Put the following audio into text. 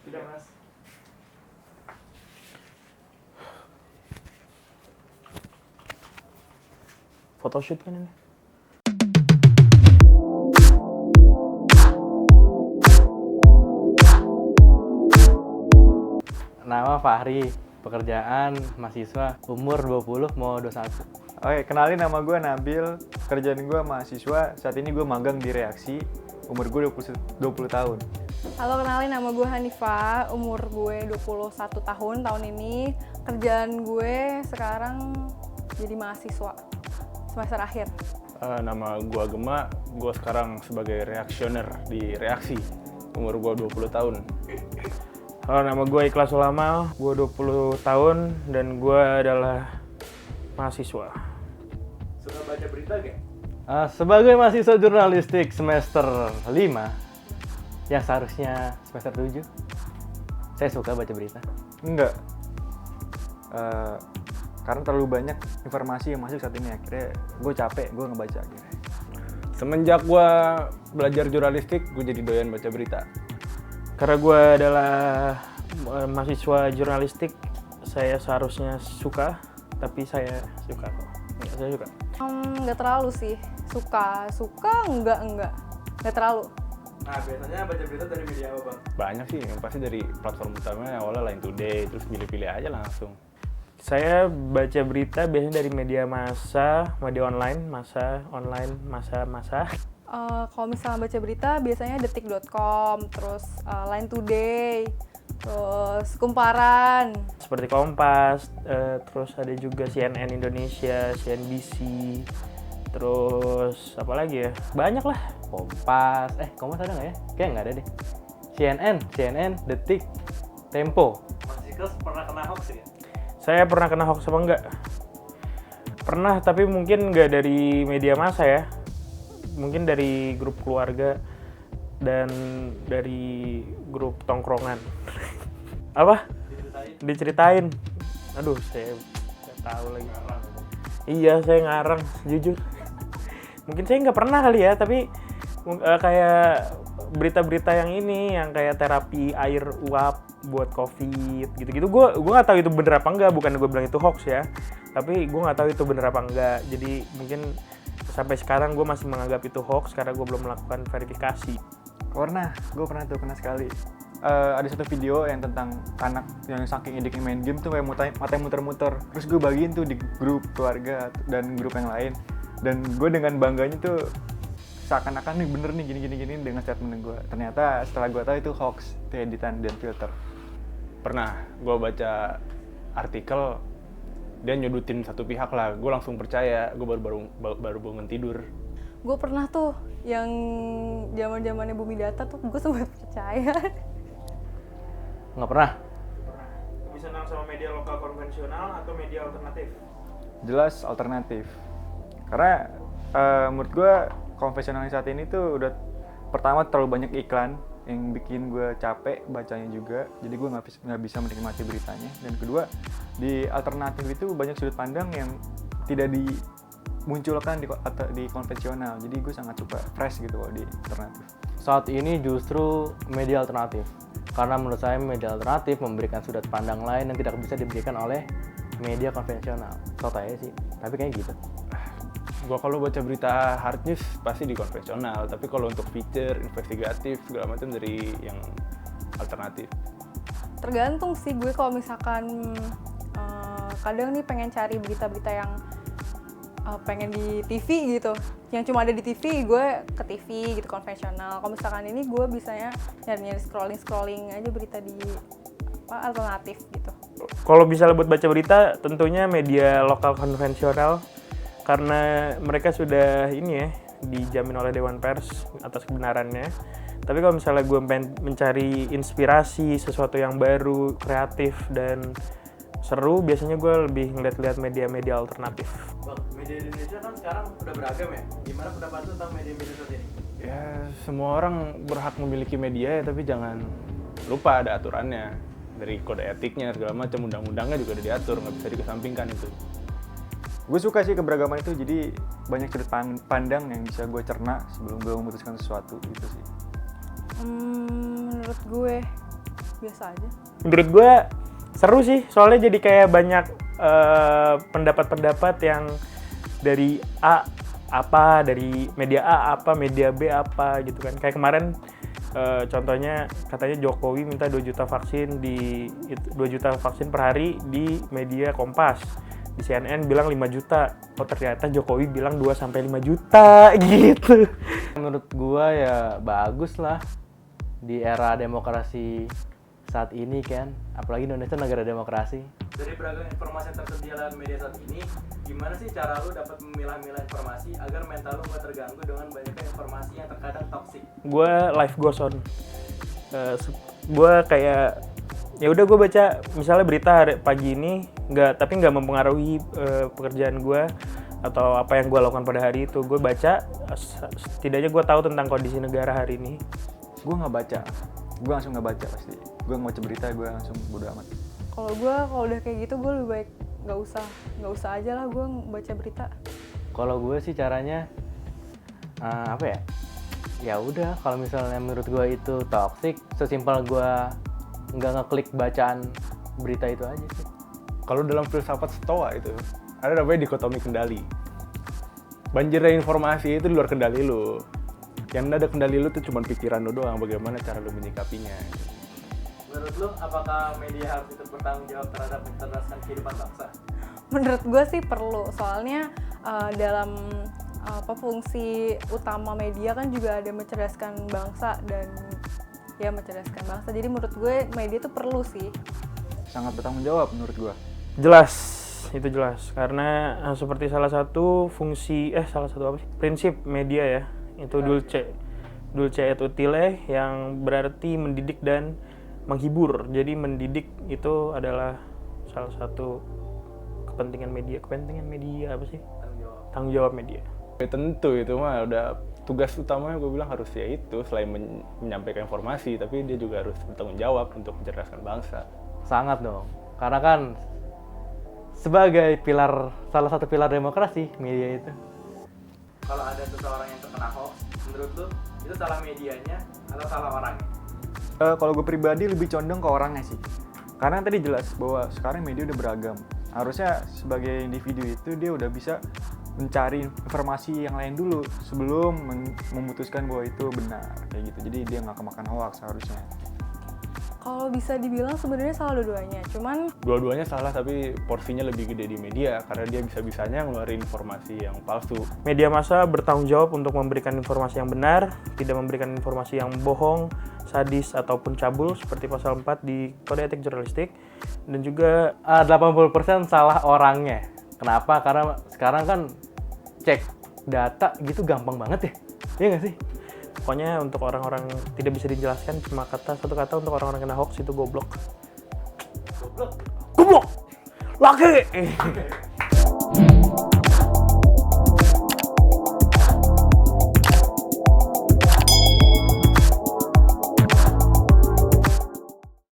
Sudah mas. Photoshoot kan ini? Nama Fahri, pekerjaan mahasiswa, umur 20 mau 21. Oke, kenalin nama gue Nabil, kerjaan gue mahasiswa, saat ini gue magang di Reaksi, umur gue 20 tahun. Halo, kenalin nama gue Hanifah, umur gue 21 tahun ini. Kerjaan gue sekarang jadi mahasiswa semester akhir. Nama gue Gema, gue sekarang sebagai reaksioner di Reaksi, umur gue 20 tahun. Halo, nama gue Ikhlas Ulama, gue 20 tahun dan gue adalah mahasiswa. Suka baca berita gak? Sebagai mahasiswa jurnalistik semester 5, yang seharusnya semester 7, saya suka baca berita. Enggak. Karena terlalu banyak informasi yang masuk saat ini, akhirnya gue capek, gue ngebaca akhirnya. Semenjak gue belajar jurnalistik, gue jadi doyan baca berita. Karena gue adalah mahasiswa jurnalistik, saya seharusnya suka, tapi saya suka kok. Ya, saya suka. Nggak terlalu sih, suka enggak terlalu. Nah, biasanya baca berita dari media apa, Bang? Banyak sih, yang pasti dari platform utamanya awalnya Line Today, terus pilih-pilih aja langsung. Saya baca berita biasanya dari media massa, media online, massa. Kalau misalnya baca berita biasanya detik.com, terus Line Today, terus Kumparan. Seperti Kompas, terus ada juga CNN Indonesia, CNBC, terus apa lagi ya? Banyak lah. Kompas ada nggak ya? Kayaknya nggak ada deh. CNN, Detik, Tempo. Mas Ikhlas pernah kena hoax ya? Saya pernah kena hoax apa enggak? Pernah, tapi mungkin nggak dari media massa ya. Mungkin dari grup keluarga dan dari grup tongkrongan. Apa? Diceritain. Aduh, saya nggak tahu lagi. Iya, saya ngarang, jujur. Mungkin saya nggak pernah kali ya, tapi kayak berita-berita yang ini, yang kayak terapi air uap buat COVID, gitu-gitu. Gue nggak tahu itu bener apa enggak. Bukan gue bilang itu hoax ya, tapi gue nggak tahu itu bener apa enggak. Jadi mungkin sampai sekarang gue masih menganggap itu hoax karena gue belum melakukan verifikasi. Gue pernah tuh, kena sekali. Ada satu video yang tentang anak yang saking ediknya main game tuh kayak matanya muter-muter. Terus gue bagiin tuh di grup keluarga dan grup yang lain. Dan gue dengan bangganya tuh seakan-akan nih bener nih gini dengan statement gue. Ternyata setelah gue tahu itu hoax, itu editan dan filter. Pernah gue baca artikel, dia nyudutin satu pihak lah, gue langsung percaya, gue baru bangun tidur. Gue pernah tuh yang zaman-zamannya Bumi Data tuh gue sempat percaya. Nggak pernah. Bisa senang sama media lokal konvensional atau media alternatif? Jelas alternatif. Karena menurut gue konvensional saat ini tuh udah, pertama terlalu banyak iklan yang bikin gue capek bacanya juga, jadi gue nggak bisa menikmati beritanya. Dan kedua, di alternatif itu banyak sudut pandang yang tidak dimunculkan di konvensional, jadi gue sangat suka fresh gitu kalau di alternatif. Saat ini justru media alternatif, karena menurut saya media alternatif memberikan sudut pandang lain yang tidak bisa diberikan oleh media konvensional. Contohnya sih, tapi kayak gitu. Gue kalau baca berita hard news pasti di konvensional, tapi kalau untuk feature, investigatif, segala macam dari yang alternatif. Tergantung sih, gue kalau misalkan kadang nih pengen cari berita-berita yang pengen di TV gitu, yang cuma ada di TV, gue ke TV gitu, konvensional. Kalau misalkan ini gue bisanya nyari scrolling aja berita di alternatif gitu. Kalau bisa buat baca berita, tentunya media lokal konvensional, karena mereka sudah ini ya, dijamin oleh Dewan Pers atas kebenarannya. Tapi kalau misalnya gue mencari inspirasi, sesuatu yang baru, kreatif, dan seru, biasanya gue lebih ngeliat-liat media-media alternatif. Bang, media di Indonesia kan sekarang udah beragam ya? Gimana pendapat lu tentang media-media saat ini? Ya, semua orang berhak memiliki media ya, tapi jangan lupa ada aturannya. Dari kode etiknya, segala macam, undang-undangnya juga udah diatur, nggak bisa dikesampingkan itu. Gue suka sih keberagaman itu, jadi banyak sudut pandang yang bisa gue cerna sebelum gue memutuskan sesuatu gitu sih. Menurut gue Biasa aja. Menurut gue seru sih, soalnya jadi kayak banyak pendapat-pendapat yang dari A apa, dari media A apa, media B apa gitu kan. Kayak kemarin contohnya katanya Jokowi minta 2 juta vaksin 2 juta vaksin per hari di media Kompas. Di CNN bilang 5 juta. Oh ternyata Jokowi bilang 2 sampai 5 juta gitu. Menurut gua ya bagus lah di era demokrasi saat ini kan, apalagi Indonesia negara demokrasi. Dari beragam informasi yang tersedia lewat media saat ini, gimana sih cara lu dapat memilah-milah informasi agar mental lu nggak terganggu dengan banyaknya informasi yang terkadang toksik? Gue life goes on. Gue kayak ya udah gue baca misalnya berita hari pagi ini tapi nggak mempengaruhi pekerjaan gue atau apa yang gue lakukan pada hari itu. Gue baca, setidaknya gue tahu tentang kondisi negara hari ini. Gue nggak baca, gue langsung nggak baca pasti. Gue nggak baca berita, gue langsung bodo amat. Kalau udah kayak gitu gue lebih baik nggak usah aja lah gue baca berita. Kalau gue sih caranya apa ya? Ya udah, kalau misalnya menurut gue itu toxic, sesimpel gue nggak ngeklik bacaan berita itu aja sih. Kalau dalam filsafat Stoa itu ada namanya dikotomi kendali. Banjirnya informasi itu di luar kendali lu. Yang ada kendali lu tuh cuma pikiran lu doang, bagaimana cara lu menyikapinya. Menurut lu, apakah media harus ikut bertanggung jawab terhadap mencerdaskan kehidupan bangsa? Menurut gue sih perlu, soalnya dalam fungsi utama media kan juga ada mencerdaskan bangsa dan ya mencerdaskan bangsa. Jadi menurut gue media itu perlu sih. Sangat bertanggung jawab menurut gue. Jelas, itu jelas. Karena seperti salah satu prinsip media ya, itu dulce et utile, yang berarti mendidik dan menghibur. Jadi mendidik itu adalah salah satu kepentingan media apa sih? Tanggung jawab media. Ya, tentu itu mah udah tugas utamanya, gue bilang harus ya itu, selain menyampaikan informasi, tapi dia juga harus bertanggung jawab untuk mencerdaskan bangsa. Sangat dong, karena kan sebagai salah satu pilar demokrasi media itu. Kalau ada seseorang yang terkena hoax, menurut lu itu salah medianya atau salah orangnya? Kalau gue pribadi lebih condong ke orangnya sih. Karena tadi jelas bahwa sekarang media udah beragam. Harusnya sebagai individu itu dia udah bisa mencari informasi yang lain dulu sebelum memutuskan bahwa itu benar kayak gitu. Jadi dia nggak kemakan hoax harusnya. Kalau bisa dibilang sebenarnya salah dua-duanya. Cuman Dua-duanya salah, tapi porsinya lebih gede di media karena dia bisa-bisanya ngeluarin informasi yang palsu. Media massa bertanggung jawab untuk memberikan informasi yang benar, tidak memberikan informasi yang bohong, sadis ataupun cabul seperti pasal 4 di Kode Etik Jurnalistik. Dan juga 80% salah orangnya. Kenapa? Karena sekarang kan cek data gitu gampang banget ya. Iya nggak sih? Pokoknya untuk orang-orang tidak bisa dijelaskan, cuma satu kata untuk orang-orang kena hoax itu goblok. Goblok. Laki.